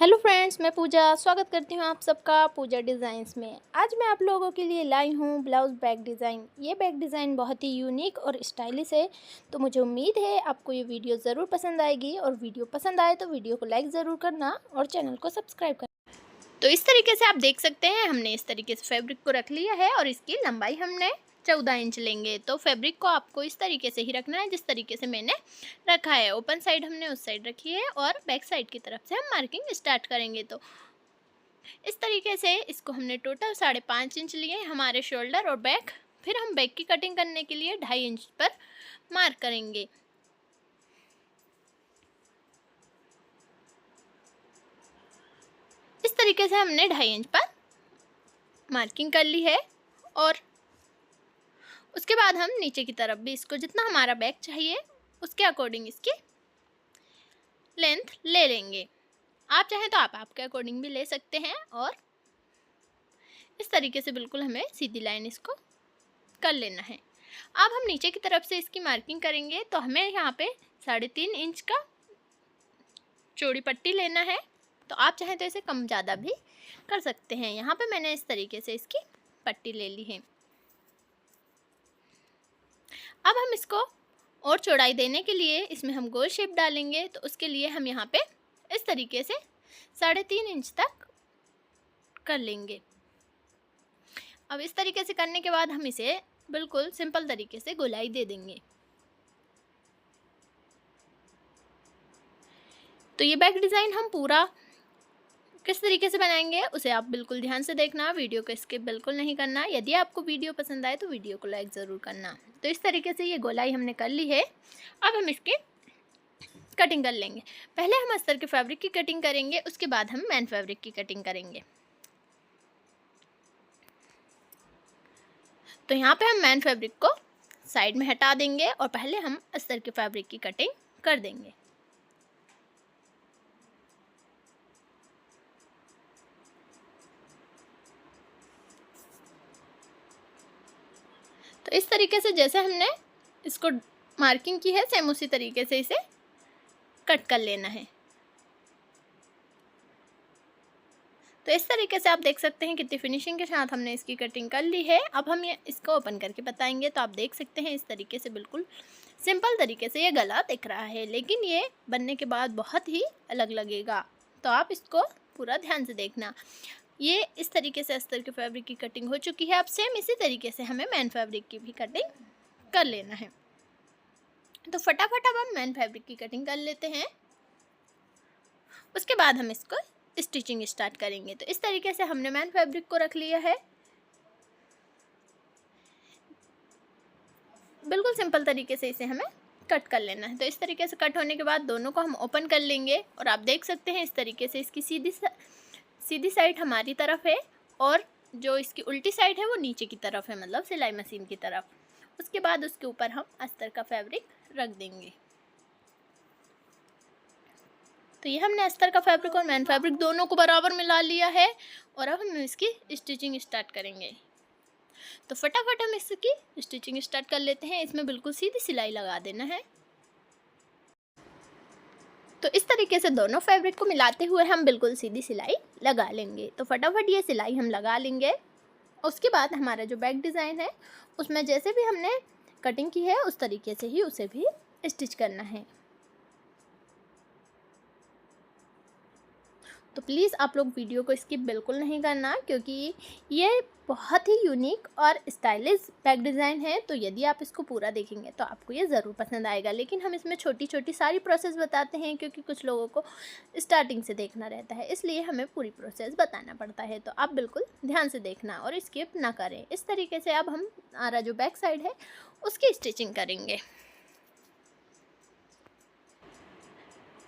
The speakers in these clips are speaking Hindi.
हेलो फ्रेंड्स, मैं पूजा स्वागत करती हूँ आप सबका पूजा डिज़ाइंस में। आज मैं आप लोगों के लिए लाई हूँ ब्लाउज़ बैक डिज़ाइन। ये बैक डिज़ाइन बहुत ही यूनिक और स्टाइलिश है, तो मुझे उम्मीद है आपको ये वीडियो ज़रूर पसंद आएगी। और वीडियो पसंद आए तो वीडियो को लाइक ज़रूर करना और चैनल को सब्सक्राइब करना। तो इस तरीके से आप देख सकते हैं, हमने इस तरीके से फैब्रिक को रख लिया है और इसकी लंबाई हमने 14 इंच लेंगे। तो फैब्रिक को आपको इस तरीके से ही रखना है जिस तरीके से मैंने रखा है। ओपन साइड हमने उस साइड रखी है और बैक साइड की तरफ से हम मार्किंग स्टार्ट करेंगे। तो इस तरीके से इसको हमने टोटल 5.5 इंच लिए हमारे शोल्डर और बैक। फिर हम बैक की कटिंग करने के लिए 2.5 इंच पर मार्क करेंगे। इस तरीके से हमने 2.5 इंच पर मार्किंग कर ली है और उसके बाद हम नीचे की तरफ भी इसको जितना हमारा बैक चाहिए उसके अकॉर्डिंग इसकी लेंथ ले लेंगे। आप चाहें तो आप आपके अकॉर्डिंग भी ले सकते हैं। और इस तरीके से बिल्कुल हमें सीधी लाइन इसको कर लेना है। अब हम नीचे की तरफ से इसकी मार्किंग करेंगे तो हमें यहाँ पे 3.5 इंच का चौड़ी पट्टी लेना है। तो आप चाहें तो इसे कम ज़्यादा भी कर सकते हैं। यहाँ पे मैंने इस तरीके से इसकी पट्टी ले ली है। अब हम इसको और चौड़ाई देने के लिए इसमें हम गोल शेप डालेंगे। तो उसके लिए हम यहाँ पे इस तरीके से 3.5 इंच तक कर लेंगे। अब इस तरीके से करने के बाद हम इसे बिल्कुल सिंपल तरीके से गोलाई दे देंगे। तो ये बैक डिज़ाइन हम पूरा किस तरीके से बनाएंगे उसे आप बिल्कुल ध्यान से देखना, वीडियो को स्किप बिल्कुल नहीं करना। यदि आपको वीडियो पसंद आए तो वीडियो को लाइक ज़रूर करना। तो इस तरीके से ये गोलाई हमने कर ली है। अब हम इसकी कटिंग कर लेंगे। पहले हम अस्तर के फैब्रिक की कटिंग करेंगे, उसके बाद हम मैन फैब्रिक की कटिंग करेंगे। तो यहाँ पे हम मैन फैब्रिक को साइड में हटा देंगे और पहले हम अस्तर के फैब्रिक की कटिंग कर देंगे। तो इस तरीके से जैसे हमने इसको मार्किंग की है सेम उसी तरीके से इसे कट कर लेना है। तो इस तरीके से आप देख सकते हैं कितनी फिनिशिंग के साथ हमने इसकी कटिंग कर ली है। अब हम ये इसको ओपन करके बताएंगे। तो आप देख सकते हैं इस तरीके से बिल्कुल सिंपल तरीके से ये गला दिख रहा है, लेकिन ये बनने के बाद बहुत ही अलग लगेगा। तो आप इसको पूरा ध्यान से देखना। ये इस तरीके से अस्तर के फैब्रिक की कटिंग हो चुकी है। अब सेम इसी तरीके से हमें मैन फैब्रिक की भी कटिंग कर लेना है। तो फटाफट अब हम मैन फैब्रिक की कटिंग कर लेते हैं। उसके बाद हम इसको स्टिचिंग स्टार्ट करेंगे। तो इस तरीके से हमने मैन फैब्रिक को रख लिया है। बिल्कुल सिंपल तरीके से इसे हमें कट कर लेना है। तो इस तरीके से कट होने के बाद दोनों को हम ओपन कर लेंगे और आप देख सकते हैं इस तरीके से इसकी सीधी साइड हमारी तरफ है और जो इसकी उल्टी साइड है वो नीचे की तरफ है, मतलब सिलाई मशीन की तरफ। उसके बाद उसके ऊपर हम अस्तर का फैब्रिक रख देंगे। तो ये हमने अस्तर का फैब्रिक और मैन फैब्रिक दोनों को बराबर मिला लिया है और अब हम इसकी स्टिचिंग स्टार्ट करेंगे। तो फटाफट हम इसकी स्टिचिंग स्टार्ट कर लेते हैं। इसमें बिल्कुल सीधी सिलाई लगा देना है। तो इस तरीके से दोनों फैब्रिक को मिलाते हुए हम बिल्कुल सीधी सिलाई लगा लेंगे। तो फटाफट ये सिलाई हम लगा लेंगे। उसके बाद हमारा जो बैक डिज़ाइन है उसमें जैसे भी हमने कटिंग की है उस तरीके से ही उसे भी स्टिच करना है। तो प्लीज़ आप लोग वीडियो को स्किप बिल्कुल नहीं करना, क्योंकि ये बहुत ही यूनिक और स्टाइलिश बैक डिज़ाइन है। तो यदि आप इसको पूरा देखेंगे तो आपको ये ज़रूर पसंद आएगा। लेकिन हम इसमें छोटी छोटी सारी प्रोसेस बताते हैं, क्योंकि कुछ लोगों को स्टार्टिंग से देखना रहता है, इसलिए हमें पूरी प्रोसेस बताना पड़ता है। तो आप बिल्कुल ध्यान से देखना और स्किप ना करें। इस तरीके से अब हम हमारा जो बैक साइड है उसकी स्टिचिंग करेंगे।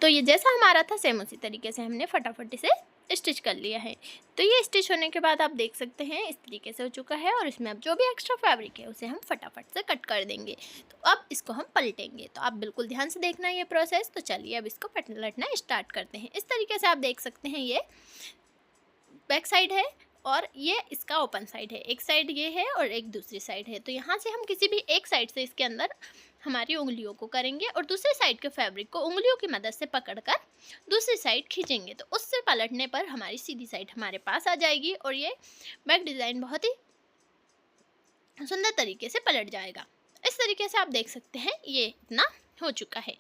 तो ये जैसा हमारा था सेम उसी तरीके से हमने फटाफट इसे स्टिच कर लिया है। तो ये स्टिच होने के बाद आप देख सकते हैं इस तरीके से हो चुका है और इसमें अब जो भी एक्स्ट्रा फैब्रिक है उसे हम फटाफट से कट कर देंगे। तो अब इसको हम पलटेंगे। तो आप बिल्कुल ध्यान से देखना ये प्रोसेस। तो चलिए अब इसको पलटना स्टार्ट करते हैं। इस तरीके से आप देख सकते हैं ये बैक साइड है और ये इसका ओपन साइड है। एक साइड ये है और एक दूसरी साइड है। तो यहाँ से हम किसी भी एक साइड से इसके अंदर हमारी उंगलियों को करेंगे और दूसरे साइड के फैब्रिक को उंगलियों की मदद से पकड़कर दूसरी साइड खींचेंगे। तो उससे पलटने पर हमारी सीधी साइड हमारे पास आ जाएगी और ये बैक डिज़ाइन बहुत ही सुंदर तरीके से पलट जाएगा। इस तरीके से आप देख सकते हैं ये इतना हो चुका है,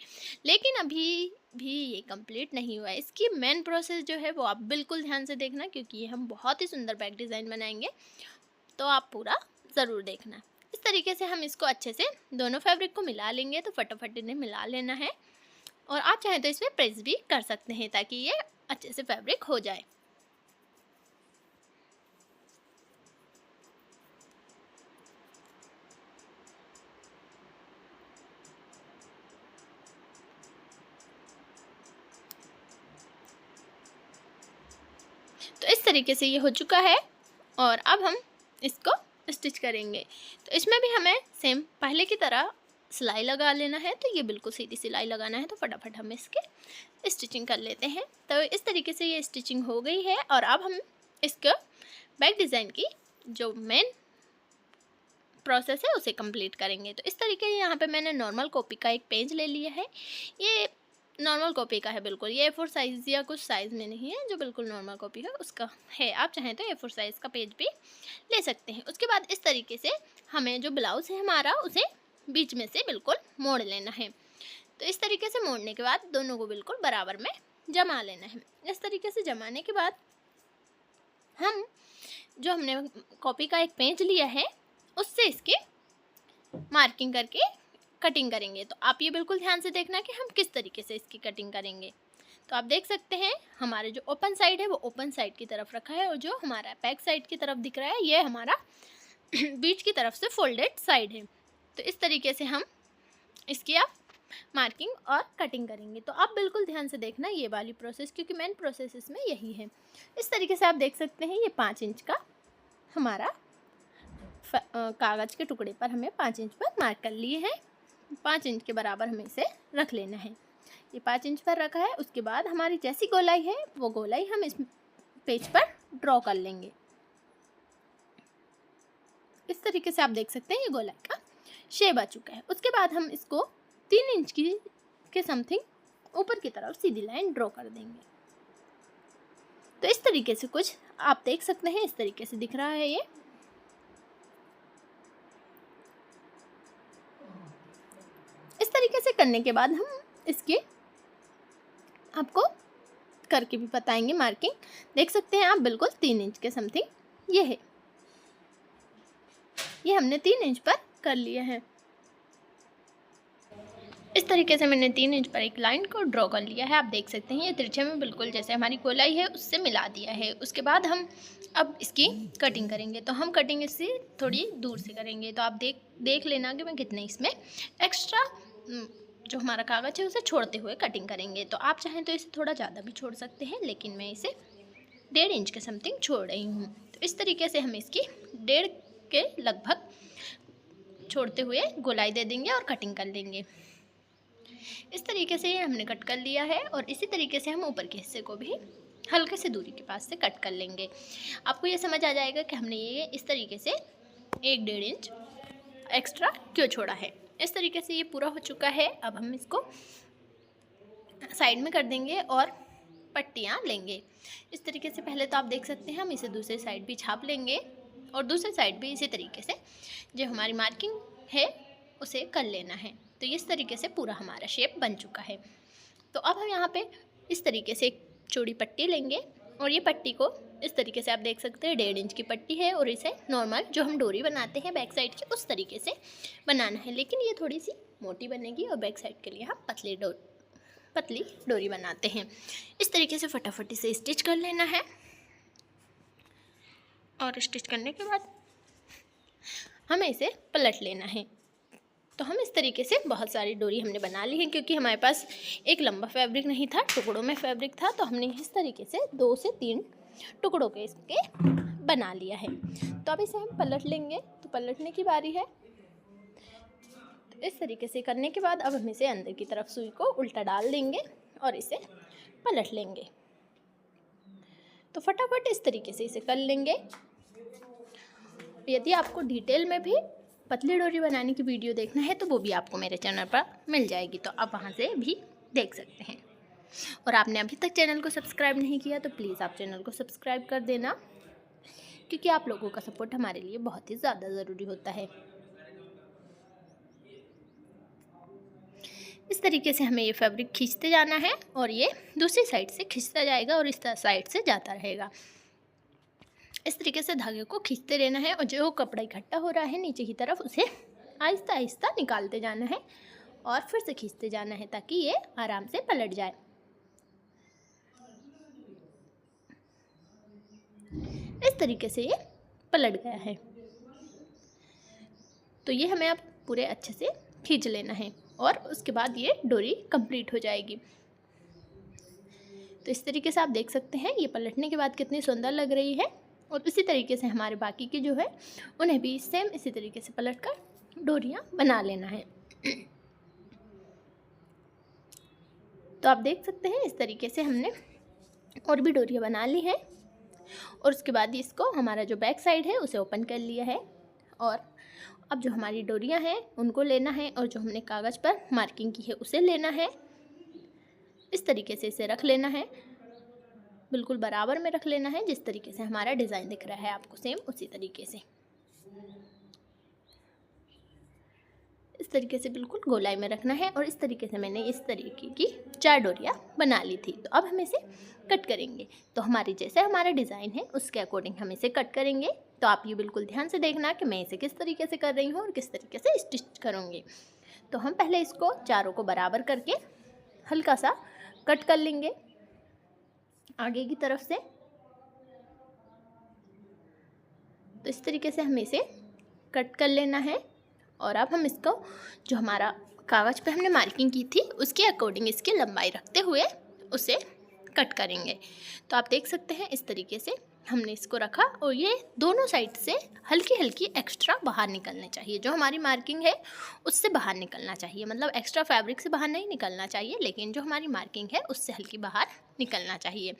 लेकिन अभी भी ये कंप्लीट नहीं हुआ है। इसकी मेन प्रोसेस जो है वो आप बिल्कुल ध्यान से देखना, क्योंकि ये हम बहुत ही सुंदर बैक डिज़ाइन बनाएंगे, तो आप पूरा ज़रूर देखना। इस तरीके से हम इसको अच्छे से दोनों फैब्रिक को मिला लेंगे। तो फटाफट इन्हें मिला लेना है और आप चाहें तो इसमें प्रेस भी कर सकते हैं ताकि ये अच्छे से फैब्रिक हो जाए। तो इस तरीके से ये हो चुका है और अब हम इसको स्टिच करेंगे। तो इसमें भी हमें सेम पहले की तरह सिलाई लगा लेना है। तो ये बिल्कुल सीधी सिलाई लगाना है। तो फटाफट हम इसके स्टिचिंग कर लेते हैं। तो इस तरीके से ये स्टिचिंग हो गई है और अब हम इसका बैक डिज़ाइन की जो मेन प्रोसेस है उसे कंप्लीट करेंगे। तो इस तरीके से यहाँ पे मैंने नॉर्मल कॉपी का एक पेज ले लिया है। ये नॉर्मल कॉपी का है बिल्कुल, ये A4 साइज़ या कुछ साइज़ में नहीं है, जो बिल्कुल नॉर्मल कॉपी है उसका है। आप चाहें तो A4 साइज़ का पेज भी ले सकते हैं। उसके बाद इस तरीके से हमें जो ब्लाउज़ है हमारा उसे बीच में से बिल्कुल मोड़ लेना है। तो इस तरीके से मोड़ने के बाद दोनों को बिल्कुल बराबर में जमा लेना है। इस तरीके से जमाने के बाद हम जो हमने कॉपी का एक पेज लिया है उससे इसकी मार्किंग करके कटिंग करेंगे। तो आप ये बिल्कुल ध्यान से देखना कि हम किस तरीके से इसकी कटिंग करेंगे। तो आप देख सकते हैं हमारे जो ओपन साइड है वो ओपन साइड की तरफ रखा है और जो हमारा बैक साइड की तरफ दिख रहा है ये हमारा बीच की तरफ से फोल्डेड साइड है। तो इस तरीके से हम इसकी आप मार्किंग और कटिंग करेंगे। तो आप बिल्कुल ध्यान से देखना ये वाली प्रोसेस, क्योंकि मेन प्रोसेस इसमें यही है। इस तरीके से आप देख सकते हैं ये 5 इंच का हमारा कागज़ के टुकड़े पर हमें 5 इंच पर मार्क कर लिए हैं। 5 इंच के बराबर हमें इसे रख लेना है। ये 5 इंच पर रखा है। उसके बाद हमारी जैसी गोलाई है वो गोलाई हम इस पेज पर ड्रॉ कर लेंगे। इस तरीके से आप देख सकते हैं ये गोलाई का शेप आ चुका है। उसके बाद हम इसको 3 इंच के समथिंग ऊपर की तरफ सीधी लाइन ड्रॉ कर देंगे। तो इस तरीके से कुछ आप देख सकते हैं, इस तरीके से दिख रहा है ये। इस तरीके से करने के बाद हम इसके आपको करके भी बताएंगे मार्किंग। देख सकते हैं आप बिल्कुल 3 इंच के समथिंग ये है। ये हमने 3 इंच पर कर लिया है। इस तरीके से मैंने 3 इंच पर एक लाइन को ड्रॉ कर लिया है। आप देख सकते हैं ये तिरछे में बिल्कुल जैसे हमारी गोलाई है उससे मिला दिया है। उसके बाद हम अब इसकी कटिंग करेंगे। तो हम कटिंग इससे थोड़ी दूर से करेंगे। तो आप देख लेना कि मैं कितने इसमें एक्स्ट्रा जो हमारा कागज़ है उसे छोड़ते हुए कटिंग करेंगे। तो आप चाहें तो इसे थोड़ा ज़्यादा भी छोड़ सकते हैं, लेकिन मैं इसे 1.5 इंच के समथिंग छोड़ रही हूँ। तो इस तरीके से हम इसकी 1.5 के लगभग छोड़ते हुए गोलाई दे देंगे और कटिंग कर लेंगे। इस तरीके से ये हमने कट कर लिया है और इसी तरीके से हम ऊपर के हिस्से को भी हल्के से दूरी के पास से कट कर लेंगे। आपको ये समझ आ जाएगा कि हमने ये इस तरीके से 1.5 इंच एक्स्ट्रा क्यों छोड़ा है। इस तरीके से ये पूरा हो चुका है। अब हम इसको साइड में कर देंगे और पट्टियाँ लेंगे। इस तरीके से पहले तो आप देख सकते हैं हम इसे दूसरी साइड भी छाप लेंगे और दूसरी साइड भी इसी तरीके से जो हमारी मार्किंग है उसे कर लेना है। तो इस तरीके से पूरा हमारा शेप बन चुका है। तो अब हम यहाँ पे इस तरीके से एक चौड़ी पट्टी लेंगे और ये पट्टी को इस तरीके से आप देख सकते हैं 1.5 इंच की पट्टी है और इसे नॉर्मल जो हम डोरी बनाते हैं बैक साइड की उस तरीके से बनाना है, लेकिन ये थोड़ी सी मोटी बनेगी और बैक साइड के लिए हम पतली डोरी बनाते हैं। इस तरीके से फटाफट इसे स्टिच कर लेना है और स्टिच करने के बाद हमें इसे पलट लेना है। तो हम इस तरीके से बहुत सारी डोरी हमने बना ली है, क्योंकि हमारे पास एक लंबा फैब्रिक नहीं था, टुकड़ों में फैब्रिक था। तो हमने इस तरीके से 2 से 3 टुकड़ों के इसके बना लिया है। तो अब इसे हम पलट लेंगे। तो पलटने की बारी है। तो इस तरीके से करने के बाद अब हम इसे अंदर की तरफ सुई को उल्टा डाल देंगे और इसे पलट लेंगे। तो फटाफट इस तरीके से इसे कर लेंगे। यदि आपको डिटेल में भी पतली डोरी बनाने की वीडियो देखना है तो वो भी आपको मेरे चैनल पर मिल जाएगी, तो आप वहाँ से भी देख सकते हैं। और आपने अभी तक चैनल को सब्सक्राइब नहीं किया तो प्लीज़ आप चैनल को सब्सक्राइब कर देना, क्योंकि आप लोगों का सपोर्ट हमारे लिए बहुत ही ज़्यादा ज़रूरी होता है। इस तरीके से हमें ये फैब्रिक खींचते जाना है और ये दूसरी साइड से खींचता जाएगा और इस साइड से जाता रहेगा। इस तरीके से धागे को खींचते रहना है और जो कपड़ा इकट्ठा हो रहा है नीचे की तरफ उसे आहिस्ता आहिस्ता निकालते जाना है और फिर से खींचते जाना है ताकि ये आराम से पलट जाए। इस तरीके से ये पलट गया है, तो ये हमें अब पूरे अच्छे से खींच लेना है और उसके बाद ये डोरी कंप्लीट हो जाएगी। तो इस तरीके से आप देख सकते हैं ये पलटने के बाद कितनी सुंदर लग रही है। और इसी तरीके से हमारे बाकी के जो है उन्हें भी सेम इसी तरीके से पलटकर डोरियां बना लेना है। तो आप देख सकते हैं इस तरीके से हमने और भी डोरियां बना ली हैं और उसके बाद इसको हमारा जो बैक साइड है उसे ओपन कर लिया है। और अब जो हमारी डोरियां हैं उनको लेना है और जो हमने कागज़ पर मार्किंग की है उसे लेना है। इस तरीके से इसे रख लेना है, बिल्कुल बराबर में रख लेना है। जिस तरीके से हमारा डिज़ाइन दिख रहा है आपको सेम उसी तरीके से इस तरीके से बिल्कुल गोलाई में रखना है। और इस तरीके से मैंने इस तरीके की 4 डोरियां बना ली थी। तो अब हम इसे कट करेंगे। तो हमारी जैसे हमारा डिज़ाइन है उसके अकॉर्डिंग हम इसे कट करेंगे। तो आप ये बिल्कुल ध्यान से देखना कि मैं इसे किस तरीके से कर रही हूँ और किस तरीके से स्टिच करूँगी। तो हम पहले इसको चारों को बराबर करके हल्का सा कट कर लेंगे आगे की तरफ से। तो इस तरीके से हमें इसे कट कर लेना है। और अब हम इसको जो हमारा कागज़ पे हमने मार्किंग की थी उसके अकॉर्डिंग इसकी लंबाई रखते हुए उसे कट करेंगे। तो आप देख सकते हैं इस तरीके से हमने इसको रखा और ये दोनों साइड से हल्की हल्की एक्स्ट्रा बाहर निकलने चाहिए। जो हमारी मार्किंग है उससे बाहर निकलना चाहिए, मतलब एक्स्ट्रा फैब्रिक से बाहर नहीं निकलना चाहिए, लेकिन जो हमारी मार्किंग है उससे हल्की बाहर निकलना चाहिए।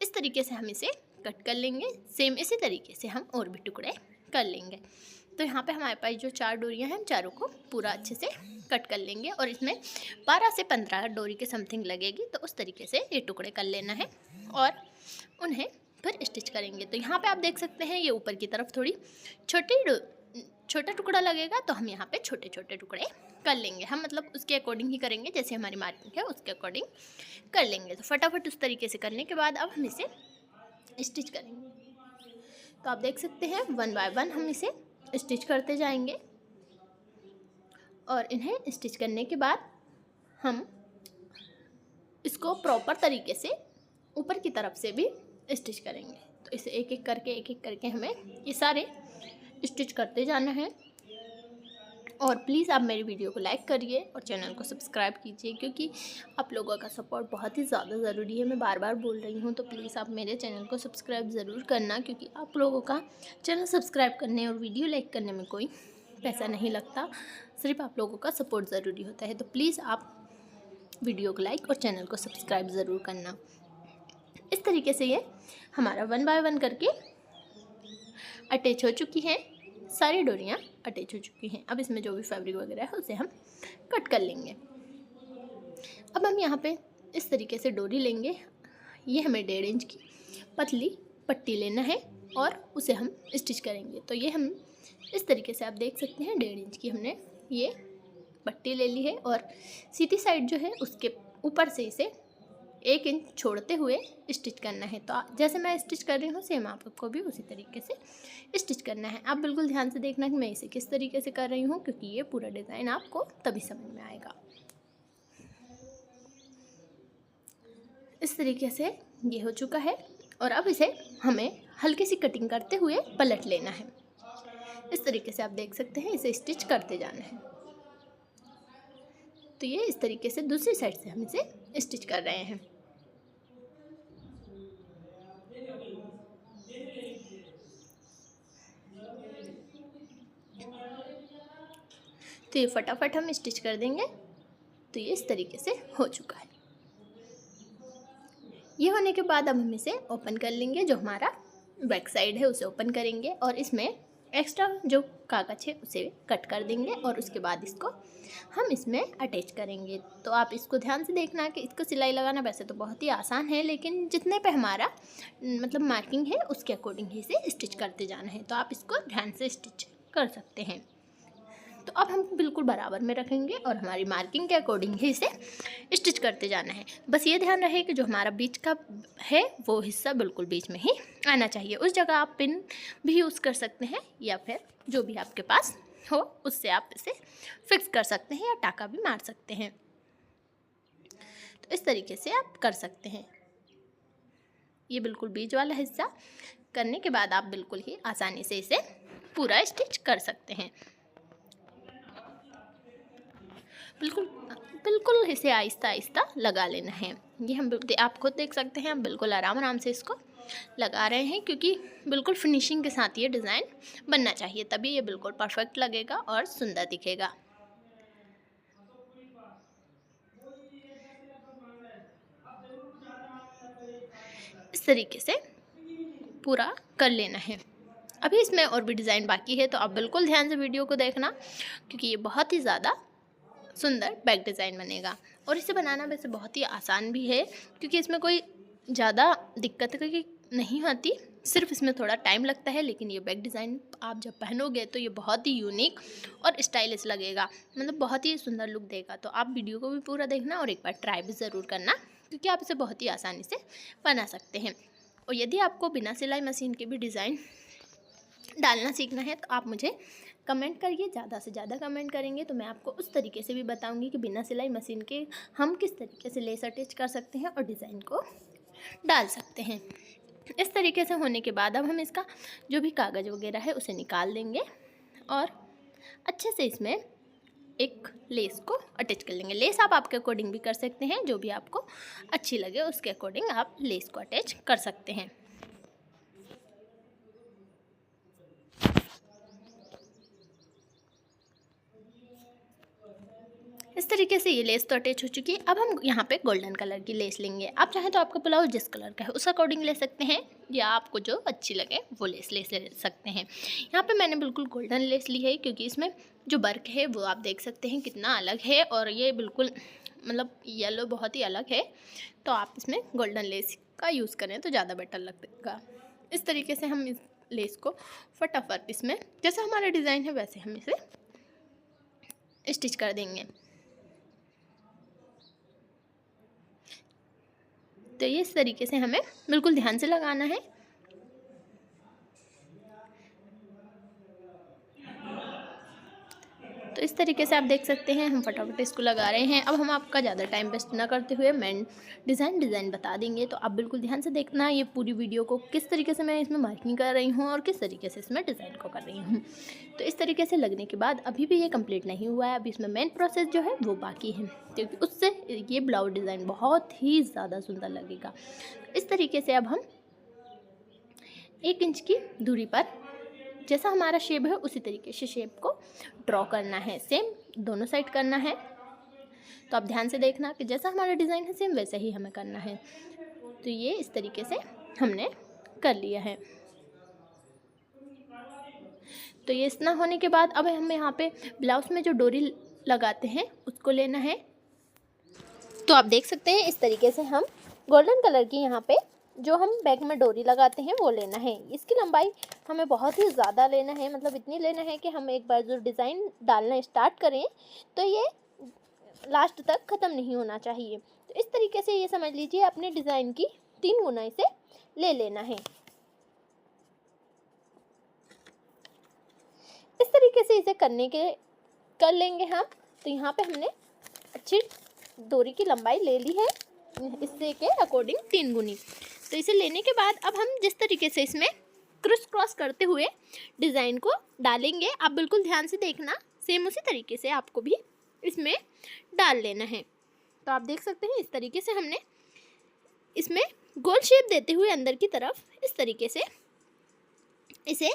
इस तरीके से हम इसे कट कर लेंगे। सेम इसी तरीके से हम और भी टुकड़े कर लेंगे। तो यहाँ पे हमारे पास जो 4 डोरियाँ हैं हम चारों को पूरा अच्छे से कट कर लेंगे और इसमें 12 से 15 डोरी के समथिंग लगेगी। तो उस तरीके से ये टुकड़े कर लेना है और उन्हें फिर स्टिच करेंगे। तो यहाँ पे आप देख सकते हैं ये ऊपर की तरफ थोड़ी छोटा टुकड़ा लगेगा, तो हम यहाँ पे छोटे छोटे टुकड़े कर लेंगे। हम मतलब उसके अकॉर्डिंग ही करेंगे, जैसे हमारी मार्किंग है उसके अकॉर्डिंग कर लेंगे। तो फटाफट उस तरीके से करने के बाद अब हम इसे स्टिच करेंगे। तो आप देख सकते हैं 1 बाय 1 हम इसे स्टिच करते जाएंगे और इन्हें स्टिच करने के बाद हम इसको प्रॉपर तरीके से ऊपर की तरफ से भी स्टिच करेंगे। तो इसे एक एक करके हमें ये सारे स्टिच करते जाना है। और प्लीज़ आप मेरी वीडियो को लाइक करिए और चैनल को सब्सक्राइब कीजिए, क्योंकि आप लोगों का सपोर्ट बहुत ही ज़्यादा ज़रूरी है। मैं बार बार बोल रही हूँ, तो प्लीज़ आप मेरे चैनल को सब्सक्राइब ज़रूर करना, क्योंकि आप लोगों का चैनल सब्सक्राइब करने और वीडियो लाइक करने में कोई पैसा नहीं लगता, सिर्फ आप लोगों का सपोर्ट ज़रूरी होता है। तो प्लीज़ आप वीडियो को लाइक और चैनल को सब्सक्राइब ज़रूर करना। इस तरीके से ये हमारा 1 बाय 1 करके अटैच हो चुकी हैं, सारी डोरियाँ अटैच हो चुकी हैं। अब इसमें जो भी फैब्रिक वगैरह है उसे हम कट कर लेंगे। अब हम यहाँ पे इस तरीके से डोरी लेंगे। ये हमें 1.5 इंच की पतली पट्टी लेना है और उसे हम स्टिच करेंगे। तो ये हम इस तरीके से आप देख सकते हैं 1.5 इंच की हमने ये पट्टी ले ली है और सीधी साइड जो है उसके ऊपर से इसे 1 इंच छोड़ते हुए स्टिच करना है। तो जैसे मैं स्टिच कर रही हूँ सेम आपको भी उसी तरीके से स्टिच करना है। आप बिल्कुल ध्यान से देखना कि मैं इसे किस तरीके से कर रही हूँ, क्योंकि ये पूरा डिज़ाइन आपको तभी समझ में आएगा। इस तरीके से ये हो चुका है और अब इसे हमें हल्की सी कटिंग करते हुए पलट लेना है। इस तरीके से आप देख सकते हैं इसे स्टिच करते जाना है। तो ये इस तरीके से दूसरी साइड से हम इसे स्टिच कर रहे हैं। तो ये फटाफट हम स्टिच कर देंगे। तो ये इस तरीके से हो चुका है। ये होने के बाद अब हम इसे ओपन कर लेंगे। जो हमारा बैक साइड है उसे ओपन करेंगे और इसमें एक्स्ट्रा जो कागज़ है उसे कट कर देंगे और उसके बाद इसको हम इसमें अटैच करेंगे। तो आप इसको ध्यान से देखना कि इसको सिलाई लगाना वैसे तो बहुत ही आसान है, लेकिन जितने पे हमारा मतलब मार्किंग है उसके अकॉर्डिंग ही इसे स्टिच करते जाना है। तो आप इसको ध्यान से स्टिच कर सकते हैं। तो अब हम बिल्कुल बराबर में रखेंगे और हमारी मार्किंग के अकॉर्डिंग ही इसे स्टिच करते जाना है। बस ये ध्यान रहे कि जो हमारा बीच का है वो हिस्सा बिल्कुल बीच में ही आना चाहिए। उस जगह आप पिन भी यूज़ कर सकते हैं या फिर जो भी आपके पास हो उससे आप इसे फिक्स कर सकते हैं या टाका भी मार सकते हैं। तो इस तरीके से आप कर सकते हैं। ये बिल्कुल बीच वाला हिस्सा करने के बाद आप बिल्कुल ही आसानी से इसे पूरा स्टिच कर सकते हैं। बिल्कुल बिल्कुल इसे आहिस्ता आहिस्ता लगा लेना है। ये हम आप खुद देख सकते हैं, हम बिल्कुल आराम से इसको लगा रहे हैं, क्योंकि बिल्कुल फिनिशिंग के साथ ये डिज़ाइन बनना चाहिए, तभी ये बिल्कुल परफेक्ट लगेगा और सुंदर दिखेगा। इस तरीके से पूरा कर लेना है। अभी इसमें और भी डिज़ाइन बाकी है, तो आप बिल्कुल ध्यान से वीडियो को देखना, क्योंकि ये बहुत ही ज़्यादा सुंदर बैक डिज़ाइन बनेगा। और इसे बनाना वैसे बहुत ही आसान भी है, क्योंकि इसमें कोई ज़्यादा दिक्कत की नहीं आती, सिर्फ इसमें थोड़ा टाइम लगता है। लेकिन ये बैक डिज़ाइन आप जब पहनोगे तो ये बहुत ही यूनिक और स्टाइलिश लगेगा, मतलब बहुत ही सुंदर लुक देगा। तो आप वीडियो को भी पूरा देखना और एक बार ट्राई भी ज़रूर करना, क्योंकि आप इसे बहुत ही आसानी से बना सकते हैं। और यदि आपको बिना सिलाई मशीन के भी डिज़ाइन डालना सीखना है तो आप मुझे कमेंट करिए। ज़्यादा से ज़्यादा कमेंट करेंगे तो मैं आपको उस तरीके से भी बताऊंगी कि बिना सिलाई मशीन के हम किस तरीके से लेस अटैच कर सकते हैं और डिज़ाइन को डाल सकते हैं। इस तरीके से होने के बाद अब हम इसका जो भी कागज़ वगैरह है उसे निकाल देंगे और अच्छे से इसमें एक लेस को अटैच कर लेंगे। लेस आप आपके अकॉर्डिंग भी कर सकते हैं, जो भी आपको अच्छी लगे उसके अकॉर्डिंग आप लेस को अटैच कर सकते हैं। इस तरीके से ये लेस तो अटैच हो चुकी है। अब हम यहाँ पे गोल्डन कलर की लेस लेंगे। आप चाहें तो आपका ब्लाउज जिस कलर का है उस अकॉर्डिंग ले सकते हैं, या आपको जो अच्छी लगे वो लेस ले सकते हैं। यहाँ पे मैंने बिल्कुल गोल्डन लेस ली है, क्योंकि इसमें जो वर्क है वो आप देख सकते हैं कितना अलग है, और ये बिल्कुल मतलब येलो बहुत ही अलग है। तो आप इसमें गोल्डन लेस का यूज़ करें तो ज़्यादा बेटर लगेगा। इस तरीके से हम इस लेस को फटाफट इसमें जैसे हमारा डिज़ाइन है वैसे हम इसे स्टिच कर देंगे। तो ये इस तरीके से हमें बिल्कुल ध्यान से लगाना है। तो इस तरीके से आप देख सकते हैं हम फटाफट इसको लगा रहे हैं। अब हम आपका ज़्यादा टाइम वेस्ट ना करते हुए मैं डिज़ाइन बता देंगे, तो आप बिल्कुल ध्यान से देखना ये पूरी वीडियो को, किस तरीके से मैं इसमें मार्किंग कर रही हूँ और किस तरीके से इसमें डिज़ाइन को कर रही हूँ। तो इस तरीके से लगने के बाद अभी भी ये कंप्लीट नहीं हुआ है, अभी इसमें मेन प्रोसेस जो है वो बाकी है, क्योंकि उससे ये ब्लाउज डिज़ाइन बहुत ही ज़्यादा सुंदर लगेगा। इस तरीके से अब हम 1 इंच की दूरी पर जैसा हमारा शेप है उसी तरीके से शेप को ड्रॉ करना है, सेम दोनों साइड करना है। तो आप ध्यान से देखना कि जैसा हमारा डिज़ाइन है सेम वैसे ही हमें करना है। तो ये इस तरीके से हमने कर लिया है। तो ये इतना होने के बाद अब हम यहाँ पे ब्लाउज में जो डोरी लगाते हैं उसको लेना है। तो आप देख सकते हैं इस तरीके से हम गोल्डन कलर की यहाँ पे जो हम बैक में डोरी लगाते हैं वो लेना है। इसकी लंबाई हमें बहुत ही ज़्यादा लेना है, मतलब इतनी लेना है कि हम एक बार जो डिज़ाइन डालना स्टार्ट करें तो ये लास्ट तक ख़त्म नहीं होना चाहिए। तो इस तरीके से ये समझ लीजिए अपने डिज़ाइन की 3 गुना इसे ले लेना है। इस तरीके से इसे कर लेंगे हम। तो यहाँ पे हमने अच्छी डोरी की लंबाई ले ली है, इससे के अकॉर्डिंग 3 गुनी। तो इसे लेने के बाद अब हम जिस तरीके से इसमें क्रिस क्रॉस करते हुए डिज़ाइन को डालेंगे, आप बिल्कुल ध्यान से देखना, सेम उसी तरीके से आपको भी इसमें डाल लेना है। तो आप देख सकते हैं इस तरीके से हमने इसमें गोल शेप देते हुए अंदर की तरफ इस तरीके से इसे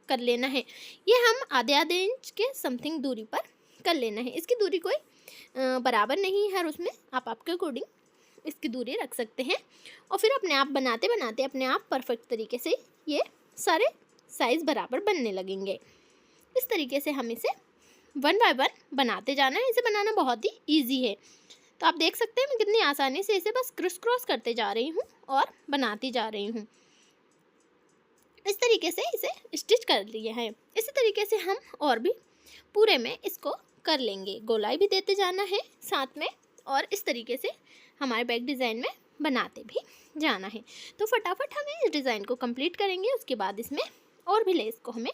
कर लेना है। ये हम आधे इंच के समथिंग दूरी पर कर लेना है। इसकी दूरी कोई बराबर नहीं है, और उसमें आप आपके अकॉर्डिंग इसकी दूरी रख सकते हैं, और फिर अपने आप बनाते बनाते अपने आप परफेक्ट तरीके से ये सारे साइज़ बराबर बनने लगेंगे। इस तरीके से हम इसे 1 बाय 1 बनाते जाना है। इसे बनाना बहुत ही ईजी है। तो आप देख सकते हैं मैं कितनी आसानी से इसे बस क्रिस क्रॉस करते जा रही हूँ और बनाती जा रही हूँ। इस तरीके से इसे स्टिच कर लिए हैं। इसी तरीके से हम और भी पूरे में इसको कर लेंगे। गोलाई भी देते जाना है साथ में और इस तरीके से हमारे बैक डिज़ाइन में बनाते भी जाना है। तो फटाफट हमें इस डिज़ाइन को कंप्लीट करेंगे। उसके बाद इसमें और भी लेस को हमें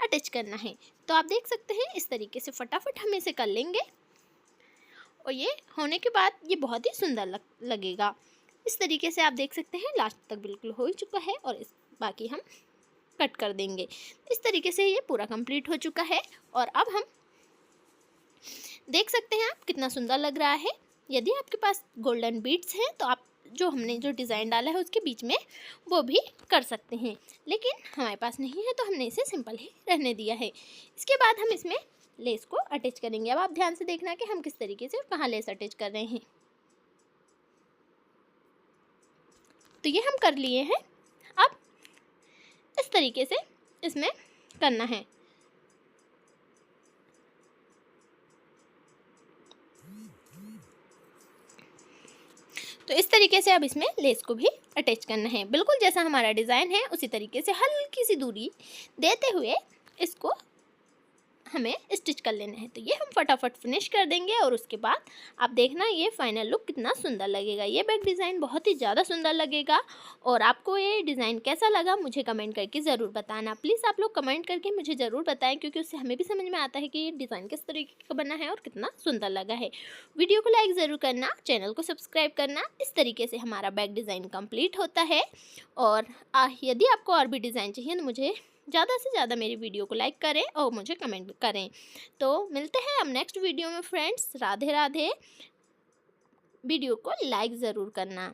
अटैच करना है। तो आप देख सकते हैं इस तरीके से फटाफट हम इसे कर लेंगे और ये होने के बाद ये बहुत ही सुंदर लगेगा। इस तरीके से आप देख सकते हैं लास्ट तक बिल्कुल हो ही चुका है और इस बाकी हम कट कर देंगे। इस तरीके से ये पूरा कंप्लीट हो चुका है और अब हम देख सकते हैं आप कितना सुंदर लग रहा है। यदि आपके पास गोल्डन बीड्स हैं तो आप जो हमने जो डिज़ाइन डाला है उसके बीच में वो भी कर सकते हैं, लेकिन हमारे पास नहीं है तो हमने इसे सिंपल ही रहने दिया है। इसके बाद हम इसमें लेस को अटैच करेंगे। अब आप ध्यान से देखना कि हम किस तरीके से और कहाँ लेस अटैच कर रहे हैं। तो ये हम कर लिए हैं। अब इस तरीके से इसमें करना है। तो इस तरीके से अब इसमें लेस को भी अटैच करना है। बिल्कुल जैसा हमारा डिज़ाइन है उसी तरीके से हल्की सी दूरी देते हुए इसको हमें स्टिच कर लेना है। तो ये हम फटाफट फिनिश कर देंगे और उसके बाद आप देखना ये फाइनल लुक कितना सुंदर लगेगा। ये बैक डिज़ाइन बहुत ही ज़्यादा सुंदर लगेगा। और आपको ये डिज़ाइन कैसा लगा मुझे कमेंट करके ज़रूर बताना। प्लीज़ आप लोग कमेंट करके मुझे ज़रूर बताएं, क्योंकि उससे हमें भी समझ में आता है कि ये डिज़ाइन किस तरीके का बना है और कितना सुंदर लगा है। वीडियो को लाइक ज़रूर करना, चैनल को सब्सक्राइब करना। इस तरीके से हमारा बैक डिज़ाइन कम्प्लीट होता है। और यदि आपको और भी डिज़ाइन चाहिए तो मुझे ज़्यादा से ज़्यादा मेरी वीडियो को लाइक करें और मुझे कमेंट करें। तो मिलते हैं अब नेक्स्ट वीडियो में फ्रेंड्स। राधे राधे। वीडियो को लाइक ज़रूर करना।